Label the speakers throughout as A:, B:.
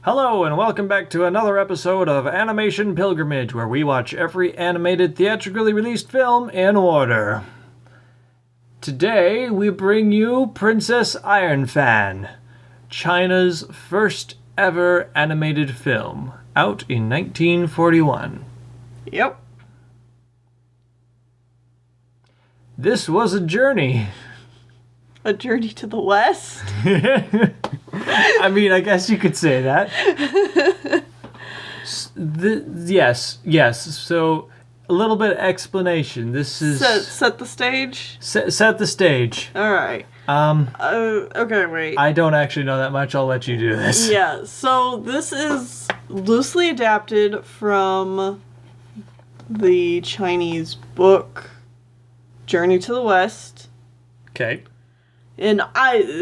A: Hello, and welcome back to another episode of Animation Pilgrimage, where we watch every animated theatrically released film in order. Today, we bring you Princess Iron Fan, China's first ever animated film, out in 1941.
B: Yep.
A: This was a journey.
B: A journey to the west?
A: I mean, I guess you could say that. Yes. So, a little bit of explanation. This is...
B: Set the stage?
A: Set the stage.
B: Alright. Okay, wait.
A: I don't actually know that much. I'll let you do this.
B: Yeah, so this is loosely adapted from the Chinese book Journey to the West.
A: Okay.
B: And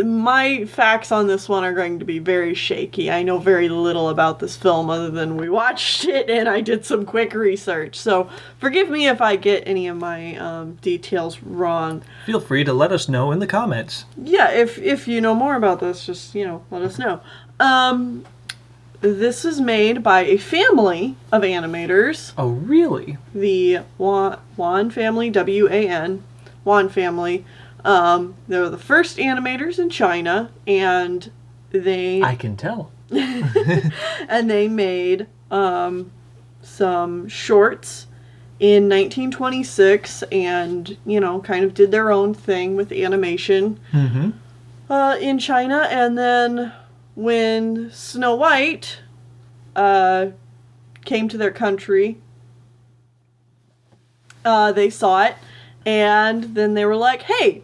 B: my facts on this one are going to be very shaky. I know very little about this film other than we watched it and I did some quick research. So forgive me if I get any of my details wrong.
A: Feel free to let us know in the comments.
B: Yeah, if you know more about this, just, let us know. This is made by a family of animators.
A: Oh, really?
B: The Wan family, W-A-N, Wan family. They were the first animators in China, and
A: I can tell.
B: and they made some shorts in 1926, and kind of did their own thing with animation in China. And then when Snow White came to their country, they saw it, and then they were like, "Hey,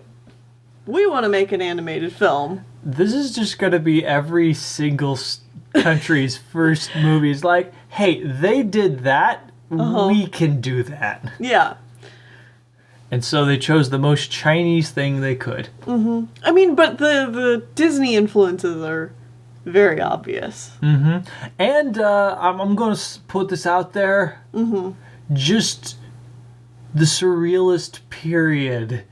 B: we want to make an animated film."
A: This is just going to be every single country's first movie. It's like, hey, they did that. We can do that.
B: Yeah.
A: And so they chose the most Chinese thing they could.
B: I mean, but the Disney influences are very obvious.
A: And I'm going to put this out there. Just the surrealist period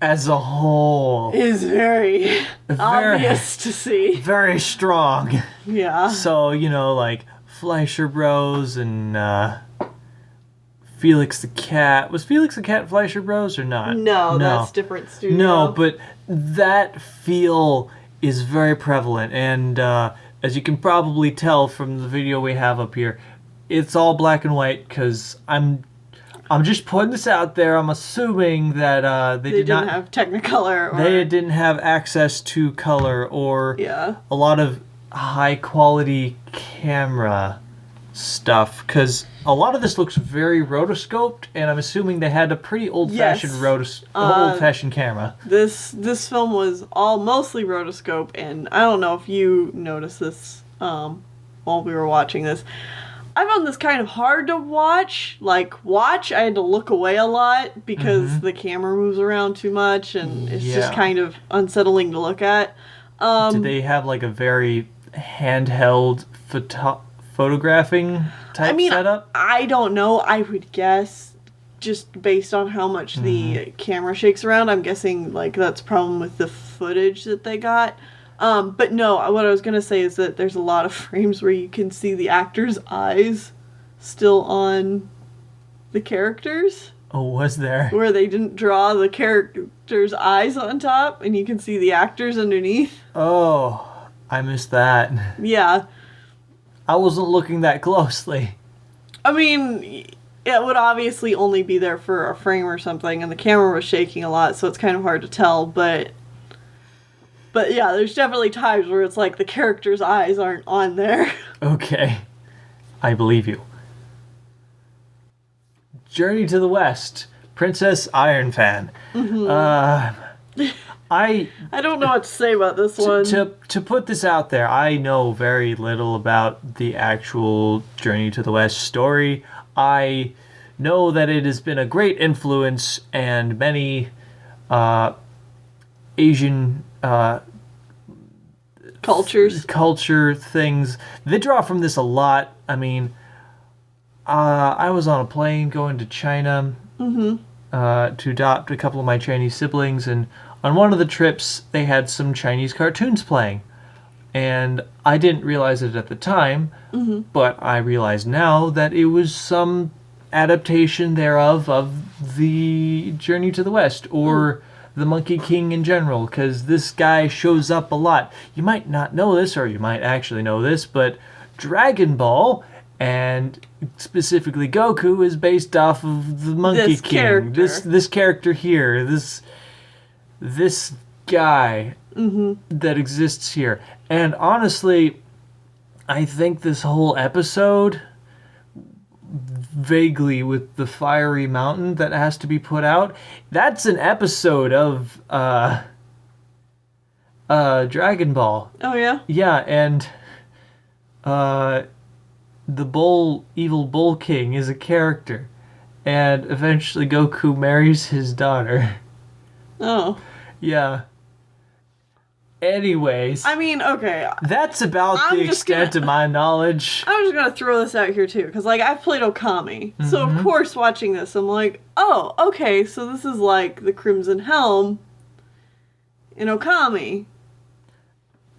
A: as a whole
B: is very obvious to see.
A: Very strong.
B: Yeah.
A: So, like Fleischer Bros and Felix the Cat. Was Felix the Cat Fleischer Bros or not?
B: No, that's different studio.
A: No, but that feel is very prevalent. And as you can probably tell from the video we have up here, it's all black and white because I'm just putting this out there. I'm assuming that they didn't
B: have Technicolor.
A: They didn't have access to color or
B: a
A: lot of high quality camera stuff. Because a lot of this looks very rotoscoped, and I'm assuming they had a pretty old-fashioned old-fashioned camera.
B: This film was all mostly rotoscope, and I don't know if you noticed this while we were watching this. I found this kind of hard to watch. I had to look away a lot because the camera moves around too much and it's just kind of unsettling to look at.
A: Did they have a very handheld photographing type setup?
B: I don't know. I would guess just based on how much the camera shakes around, I'm guessing that's a problem with the footage that they got. But no, what I was going to say is that there's a lot of frames where you can see the actors' eyes still on the characters.
A: Oh, was there?
B: Where they didn't draw the characters' eyes on top, and you can see the actors underneath.
A: Oh, I missed that.
B: Yeah.
A: I wasn't looking that closely.
B: I mean, it would obviously only be there for a frame or something, and the camera was shaking a lot, so it's kind of hard to tell, But yeah, there's definitely times where it's the character's eyes aren't on there.
A: Okay. I believe you. Journey to the West. Princess Iron Fan. I
B: don't know what to say about this one.
A: To put this out there, I know very little about the actual Journey to the West story. I know that it has been a great influence, and many Asian culture things, they draw from this a lot. I mean, I was on a plane going to China to adopt a couple of my Chinese siblings, and on one of the trips they had some Chinese cartoons playing, And I didn't realize it at the time, but I realize now that it was some adaptation thereof of the Journey to the West, or the Monkey King in general, because this guy shows up a lot. You might not know this, or you might actually know this, but Dragon Ball, and specifically Goku, is based off of the Monkey
B: This
A: King.
B: character.
A: This character here, this guy that exists here. And honestly, I think this whole episode, vaguely with the fiery mountain that has to be put out, that's an episode of Dragon Ball.
B: Oh, yeah?
A: Yeah, and the evil bull king is a character, and eventually Goku marries his daughter.
B: Oh.
A: Yeah. Anyways,
B: I mean, okay.
A: that's about
B: I'm
A: the
B: just
A: extent
B: gonna-
A: of my knowledge.
B: I'm just gonna throw this out here too, because like I've played Okami, so of course watching this, I'm like, oh, okay, so this is like the Crimson Helm in Okami,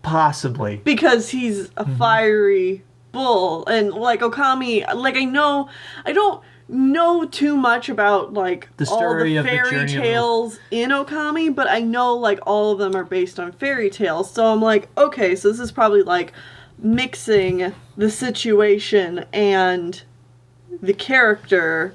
A: Possibly.
B: because he's a fiery bull, and like Okami, like I don't know too much about like
A: The
B: all
A: story
B: the
A: of the
B: fairy
A: journey of-
B: tales in Okami, but I know like all of them are based on fairy tales, so I'm like, okay, so this is probably like mixing the situation and the character.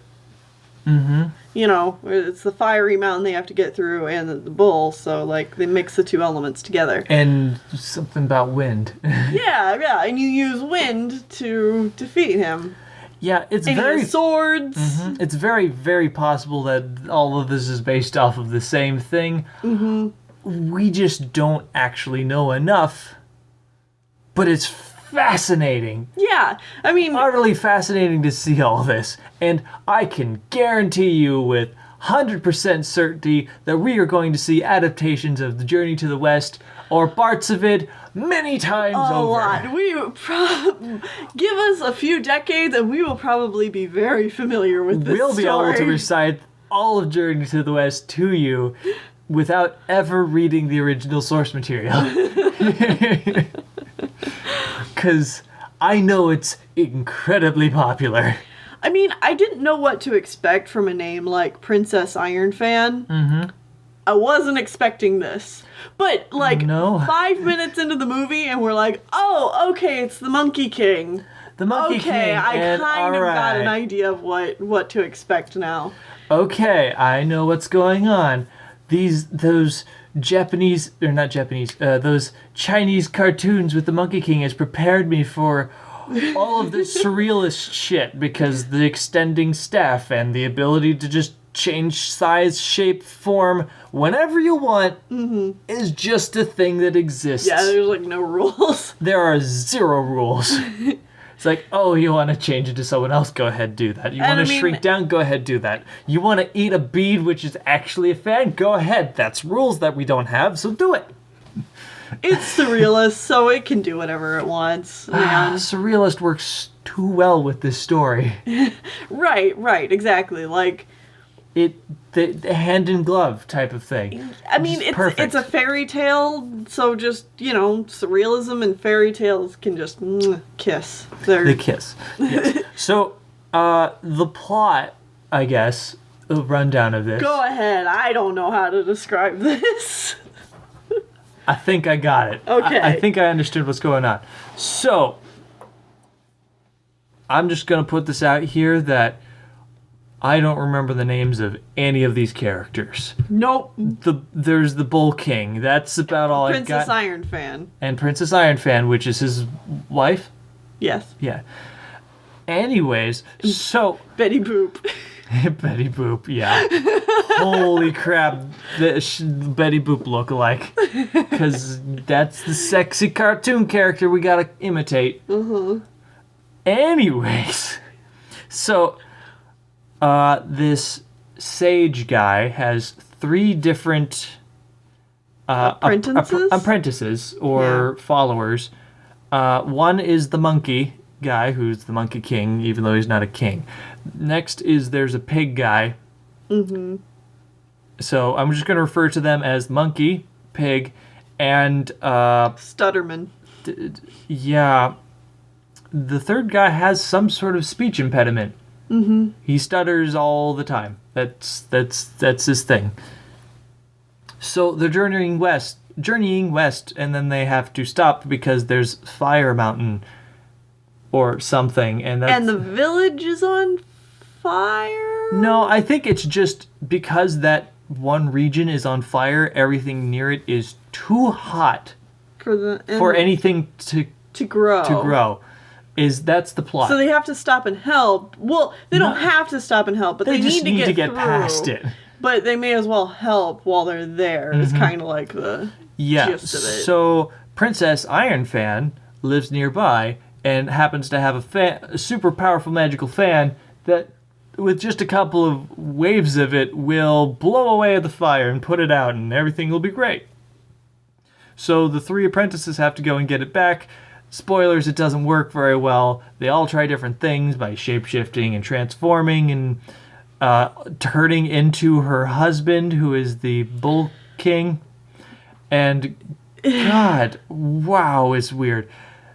B: You know, it's the fiery mountain they have to get through and the bull, so like they mix the two elements together.
A: And something about wind.
B: Yeah, and you use wind to defeat him.
A: Yeah, it's
B: And he
A: very
B: has swords.
A: It's very, very possible that all of this is based off of the same thing. We just don't actually know enough. But it's fascinating.
B: Yeah, I mean,
A: Utterly fascinating to see all this. And I can guarantee you with 100% certainty that we are going to see adaptations of The Journey to the West, or parts of it, many times
B: a
A: over.
B: lot. Give us a few decades and we will probably be very familiar with this
A: We'll be able to
B: story.
A: recite all of Journey to the West to you without ever reading the original source material. Because I know it's incredibly popular.
B: I mean, I didn't know what to expect from a name like Princess Iron Fan. I wasn't expecting this. But, like,
A: No.
B: 5 minutes into the movie, and we're like, oh, okay, it's the Monkey King.
A: The Monkey
B: Okay,
A: King.
B: I
A: and
B: kind of got an
A: alright.
B: idea of what to expect now.
A: Okay, I know what's going on. Those Japanese, or not Japanese, those Chinese cartoons with the Monkey King has prepared me for all of this surrealist shit, because the extending staff and the ability to just change size, shape, form whenever you want is just a thing that exists.
B: Yeah, there's like no rules.
A: There are zero rules. It's like, oh, you want to change it to someone else? Go ahead, do that. You
B: And
A: want
B: I
A: to
B: mean-
A: shrink down? Go ahead, do that. You want to eat a bead, which is actually a fan? Go ahead. That's rules that we don't have, so do it.
B: It's surrealist, so it can do whatever it wants. Man.
A: Surrealist works too well with this story.
B: Right, exactly. Like,
A: The hand in glove type of thing.
B: I mean,
A: Just
B: it's
A: perfect.
B: a fairy tale, so just, you know, surrealism and fairy tales can just kiss. They're,
A: The kiss. Yes. So, the plot, I guess, a rundown of this.
B: Go ahead, I don't know how to describe this.
A: I think I got it.
B: Okay.
A: I think I understood what's going on. So, I'm just going to put this out here that I don't remember the names of any of these characters.
B: Nope.
A: There's the Bull King. That's about all I
B: Princess
A: got.
B: Iron Fan.
A: And Princess Iron Fan, which is his wife.
B: Yes.
A: Yeah. Anyways, so
B: Betty Boop.
A: Betty Boop, yeah. Holy crap, Betty Boop lookalike. Because that's the sexy cartoon character we gotta imitate. Anyways, so this sage guy has 3 different
B: Apprentices?
A: apprentices or followers. One is the monkey guy, who's the Monkey King, even though he's not a king. Next is there's a pig guy. So I'm just going to refer to them as monkey, pig, and
B: Stutterman.
A: Yeah. The third guy has some sort of speech impediment. Mm-hmm. He stutters all the time. That's his thing. So they're journeying west, and then they have to stop because there's Fire Mountain or something, and
B: the village is on fire?
A: No, I think it's just because that one region is on fire, everything near it is too hot for anything to grow. That's the plot.
B: So they have to stop and help. Well, they don't have to stop and help, but they
A: just
B: need to get
A: past it.
B: But they may as well help while they're there. It's kind of like the gist of it.
A: So Princess Ironfan lives nearby and happens to have a super powerful magical fan that, with just a couple of waves of it, will blow away the fire and put it out, and everything will be great. So the three apprentices have to go and get it back. Spoilers, it doesn't work very well. They all try different things by shape-shifting and transforming and turning into her husband, who is the Bull King. And God, wow, it's weird.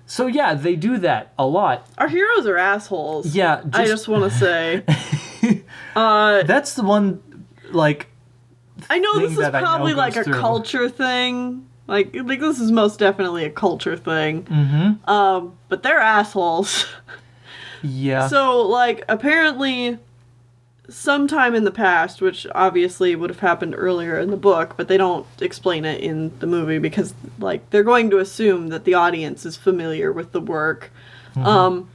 A: So yeah, they do that a lot.
B: Our heroes are assholes.
A: Yeah.
B: I just want to say.
A: That's the one, like...
B: I know this is probably like a culture thing. Like this is most definitely a culture thing.
A: Mm-hmm.
B: But they're assholes.
A: Yeah.
B: So, like, apparently, sometime in the past, which obviously would have happened earlier in the book, but they don't explain it in the movie because, like, they're going to assume that the audience is familiar with the work. Mm-hmm.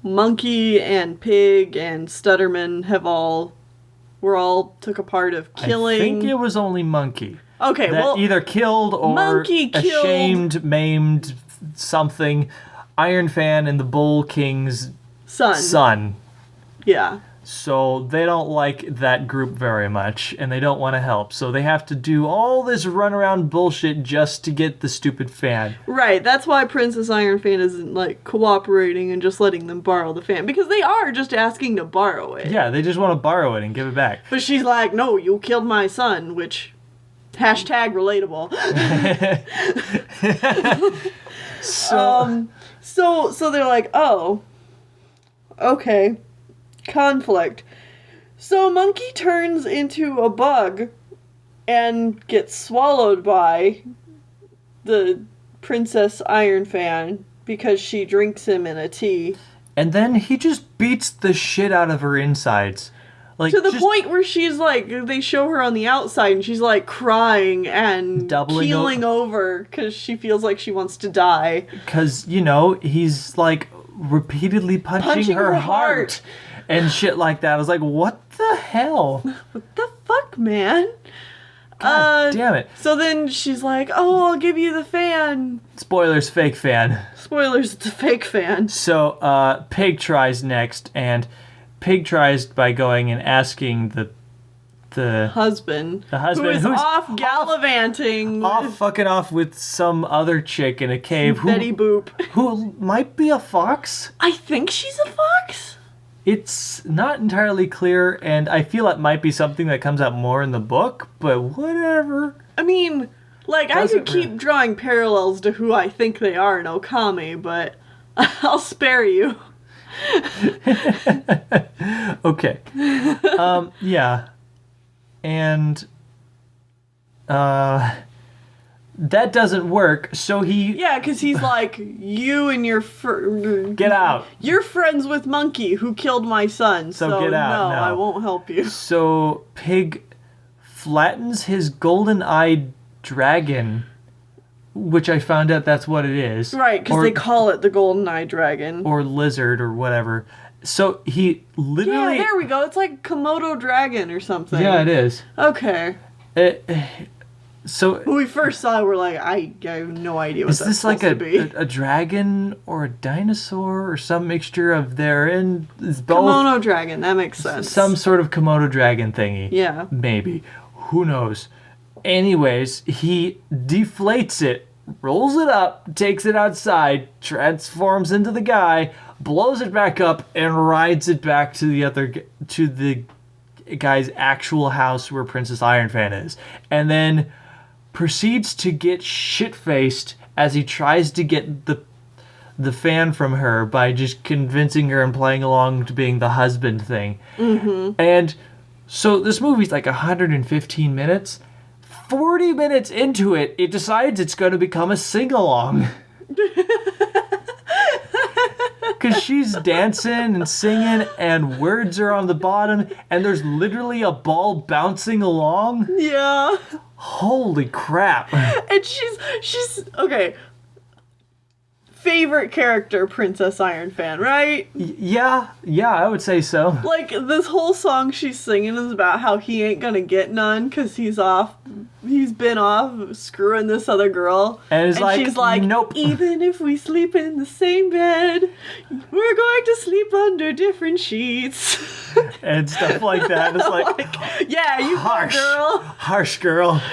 B: Monkey and Pig and Stutterman were all took a part of killing.
A: I think it was only Monkey.
B: Okay,
A: that either killed or ashamed, maimed something Ironfan and the Bull King's son.
B: Yeah.
A: So they don't like that group very much, and they don't want to help. So they have to do all this runaround bullshit just to get the stupid fan.
B: Right, that's why Princess Ironfan isn't, like, cooperating and just letting them borrow the fan. Because they are just asking to borrow it.
A: Yeah, they just want to borrow it and give it back.
B: But she's like, no, you killed my son, which... #relatable. So they're like, oh, okay, conflict. So Monkey turns into a bug and gets swallowed by the Princess Ironfan because she drinks him in a tea.
A: And then he just beats the shit out of her insides. Like,
B: to the point where she's like, they show her on the outside and she's like crying and keeling over because she feels like she wants to die.
A: Because, you know, he's like repeatedly punching her heart and shit like that. I was like, what the hell?
B: What the fuck, man?
A: God damn it.
B: So then she's like, oh, I'll give you the fan.
A: Spoilers, fake fan.
B: Spoilers, it's a fake fan.
A: So Pig tries next, and Pig tries by going and asking the husband who is off gallivanting, fucking off with some other chick in a cave,
B: Betty Boop,
A: who might be a fox.
B: I think she's a fox.
A: It's not entirely clear, and I feel it might be something that comes out more in the book, but whatever.
B: I mean, like, I could keep drawing parallels to who I think they are in Okami, but I'll spare you.
A: Okay. Yeah. And that doesn't work, so he...
B: Yeah, because he's like, you and your...
A: Get out.
B: You're friends with Monkey, who killed my son, so
A: get out.
B: No, I won't help you.
A: So Pig flattens his golden-eyed dragon, which I found out that's what it is.
B: Right, because they call it the golden-eyed dragon.
A: Or lizard, or whatever. So he literally...
B: Yeah, there we go. It's like Komodo dragon or something.
A: Yeah, it is.
B: Okay.
A: So
B: when we first saw it, we're like, I have no idea what that's supposed to be.
A: Is this like a dragon or a dinosaur or some mixture of therein?
B: Komodo dragon, that makes sense.
A: Some sort of Komodo dragon thingy.
B: Yeah.
A: Maybe. Who knows? Anyways, he deflates it, rolls it up, takes it outside, transforms into the guy, blows it back up, and rides it back to the guy's actual house where Princess Ironfan is. And then proceeds to get shit-faced as he tries to get the fan from her by just convincing her and playing along to being the husband thing. Mm-hmm. And so this movie's like 115 minutes. 40 minutes into it, it decides it's going to become a sing-along. Because she's dancing and singing and words are on the bottom and there's literally a ball bouncing along.
B: Yeah.
A: Holy crap.
B: And she's okay. Favorite character, Princess Iron Fan, right?
A: Yeah, I would say so.
B: Like, this whole song she's singing is about how he ain't gonna get none because he's been off screwing this other girl.
A: And
B: she's like,
A: nope.
B: Even if we sleep in the same bed, we're going to sleep under different sheets.
A: And stuff like that. It's like
B: yeah, you
A: harsh,
B: girl.
A: Harsh girl.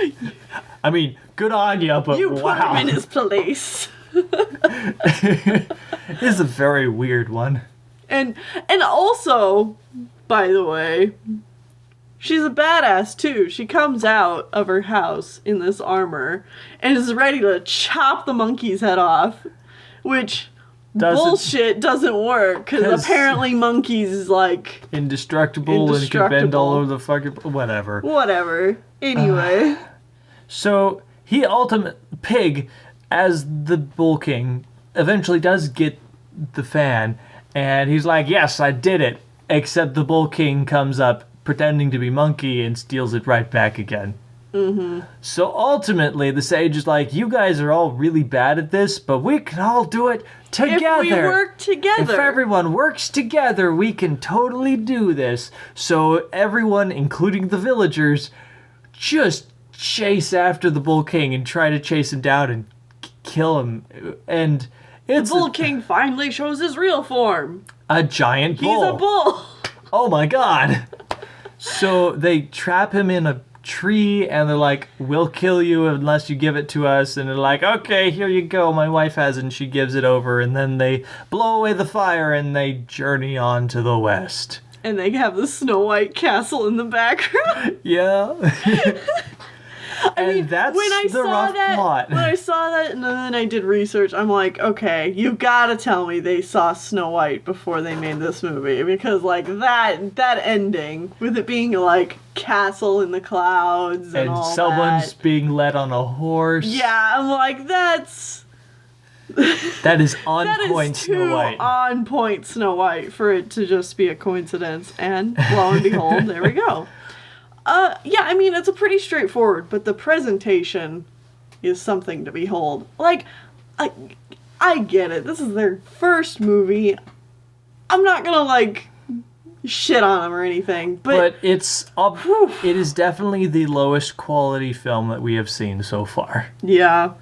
A: I mean, good on you, but
B: you put
A: wow.
B: him in his place.
A: It's a very weird one.
B: And also, by the way, she's a badass too. She comes out of her house in this armor and is ready to chop the monkey's head off, which bullshit doesn't work because apparently monkeys like
A: indestructible and can bend all over the fucking whatever. Anyway, so Pig, as the Bull King, eventually does get the fan, and he's like, yes, I did it, except the Bull King comes up pretending to be Monkey and steals it right back again. Mm-hmm. So ultimately, the sage is like, you guys are all really bad at this, but we can all do it together.
B: If we work together.
A: If everyone works together, we can totally do this. So everyone, including the villagers, just chase after the Bull King and try to chase him down and kill him. And it's
B: the Bull King finally shows his real form.
A: A giant bull.
B: He's a bull.
A: Oh my god. So they trap him in a tree and they're like, we'll kill you unless you give it to us. And they're like, okay, here you go. My wife has it, and she gives it over. And then they blow away the fire and they journey on to the west.
B: And they have the Snow White castle in the background.
A: Yeah. And that's the rough plot.
B: When I saw that and then I did research, I'm like, okay, you gotta tell me they saw Snow White before they made this movie. Because, like, that ending, with it being, like, castle in the clouds and all
A: someone's being led on a horse.
B: Yeah, I'm like, that's...
A: That is on point Snow White.
B: On point Snow White for it to just be a coincidence. And, lo and behold, there we go. Yeah, I mean, it's a pretty straightforward, but the presentation is something to behold. Like, I get it. This is their first movie. I'm not gonna, like, shit on them or anything, but
A: it is definitely the lowest quality film that we have seen so far.
B: Yeah,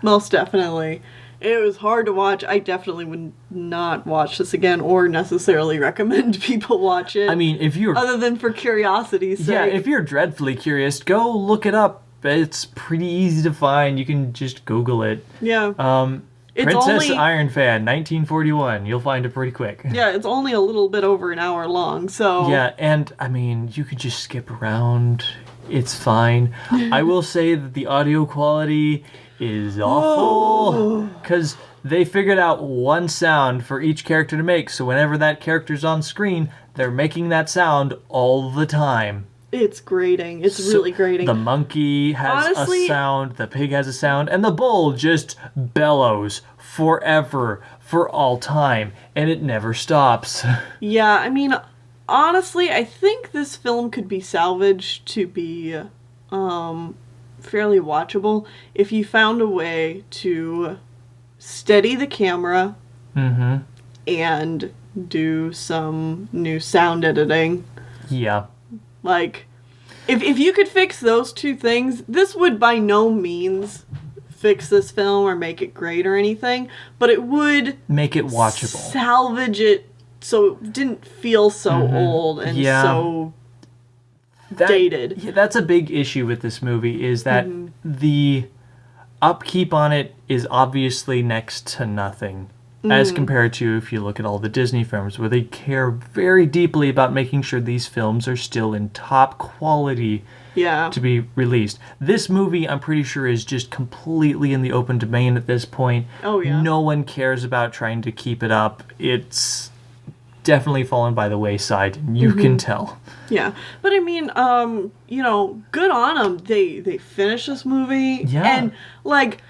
B: most definitely. It was hard to watch. I definitely would not watch this again or necessarily recommend people watch it.
A: I mean, if you're...
B: Other than for curiosity's sake.
A: Yeah, if you're dreadfully curious, go look it up. It's pretty easy to find. You can just Google it.
B: Yeah.
A: Princess Iron Fan, 1941. You'll find it pretty quick.
B: Yeah, it's only a little bit over an hour long, so...
A: Yeah, and, I mean, you could just skip around. It's fine. I will say that the audio quality is awful, because they figured out one sound for each character to make, so whenever that character's on screen, they're making that sound all the time.
B: It's grating. It's really grating.
A: The monkey has a sound, the pig has a sound, and the bull just bellows forever, for all time, and it never stops.
B: Yeah, I mean, honestly, I think this film could be salvaged to be fairly watchable if you found a way to steady the camera and do some new sound editing.
A: Yeah.
B: Like, if you could fix those two things, this would by no means fix this film or make it great or anything, but it would
A: make it watchable.
B: Salvage it so it didn't feel so old and so dated.
A: Yeah, that's a big issue with this movie, is that the upkeep on it is obviously next to nothing. as compared to if you look at all the Disney films, where they care very deeply about making sure these films are still in top quality
B: Yeah.
A: to be released. This movie, I'm pretty sure, is just completely in the open domain at this point.
B: Oh, yeah.
A: No one cares about trying to keep it up. It's definitely fallen by the wayside, and you can tell.
B: Yeah. But I mean, good on them. They finished this movie.
A: Yeah.
B: And, like,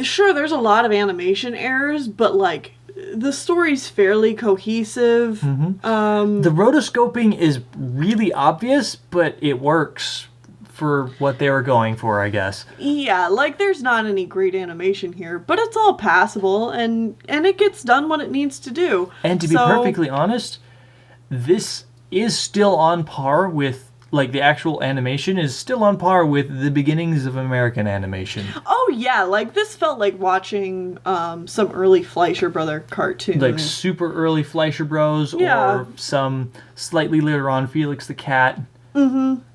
B: sure, there's a lot of animation errors, but, like, the story's fairly cohesive.
A: The rotoscoping is really obvious, but it works for what they were going for, I guess.
B: Yeah, like, there's not any great animation here, but it's all passable, and it gets done what it needs to do.
A: And to be perfectly honest, this is still on par with, like, the actual animation is still on par with the beginnings of American animation.
B: Oh, yeah, like, this felt like watching some early Fleischer Brother cartoons.
A: Like super early Fleischer Bros,
B: Yeah.
A: or some slightly later on Felix the Cat.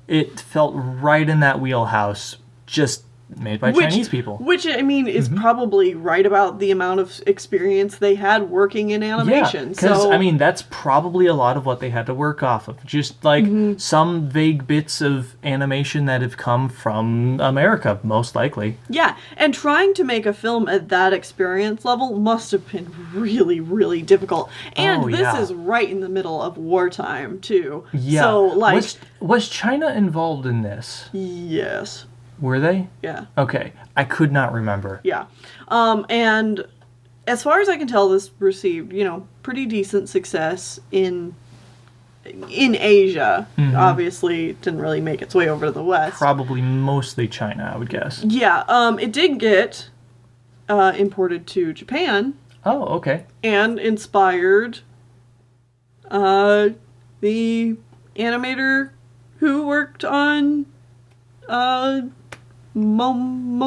A: It felt right in that wheelhouse, just made by Chinese people.
B: Which, I mean, is probably right about the amount of experience they had working in animation.
A: Because,
B: So,
A: I mean, that's probably a lot of what they had to work off of. Just, like, some vague bits of animation that have come from America, most likely.
B: yeah, and trying to make a film at that experience level must have been really, really difficult. And
A: Oh,
B: this
A: yeah.
B: is right in the middle of wartime, too.
A: Yeah.
B: So, like,
A: Was China involved in this?
B: yes.
A: Were they?
B: Yeah.
A: Okay. I could not remember.
B: Yeah. And as far as I can tell, this received, pretty decent success in Asia. Obviously, it didn't really make its way over to the West.
A: Probably mostly China, I would guess.
B: Yeah. It did get imported to Japan
A: Oh, okay.
B: and inspired the animator who worked on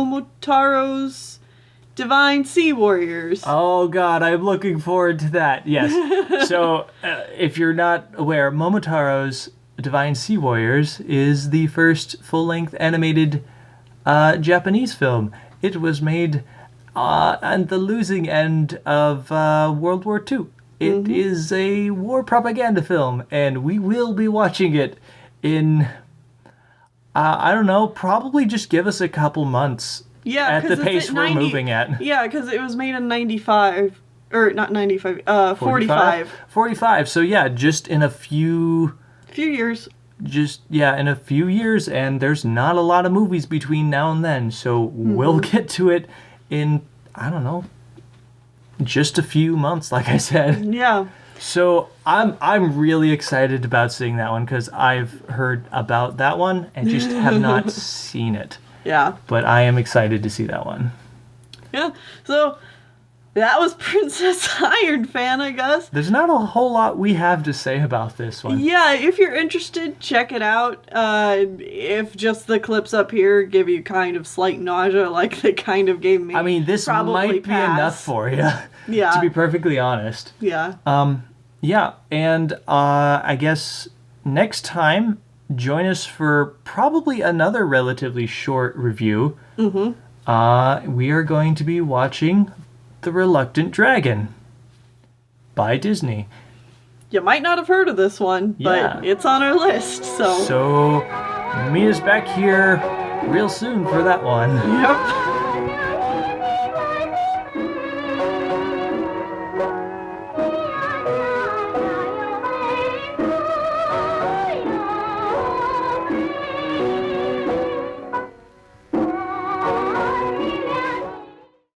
B: Momotaro's Divine Sea Warriors.
A: Oh God, I'm looking forward to that. Yes. So, if you're not aware, Momotaro's Divine Sea Warriors is the first full-length animated Japanese film. It was made on the losing end of World War II. It is a war propaganda film, and we will be watching it in, I don't know, probably just give us a couple months.
B: Yeah,
A: at the
B: 'cause it's
A: pace
B: at
A: we're
B: 90
A: moving at.
B: Yeah, because it was made in 95, or not 95, 45.
A: 45. So yeah, just in a few
B: Few years.
A: in a few years, and there's not a lot of movies between now and then. So we'll get to it in, I don't know, just a few months, like I said.
B: Yeah.
A: So I'm really excited about seeing that one because I've heard about that one and just have not seen it.
B: Yeah.
A: But I am excited to see that one.
B: Yeah. So that was Princess Iron Fan, I guess.
A: There's not a whole lot we have to say about this one.
B: Yeah, if you're interested, check it out. If just the clips up here give you kind of slight nausea like they kind of gave me,
A: I mean, this
B: probably
A: might be
B: pass.
A: enough for you,
B: Yeah.
A: to be perfectly honest.
B: Yeah.
A: Yeah, and I guess next time, join us for probably another relatively short review. We are going to be watching The Reluctant Dragon by Disney.
B: You might not have heard of this one,
A: Yeah.
B: but it's on our list, so.
A: So, meet us back here real soon for that one.
B: Yep.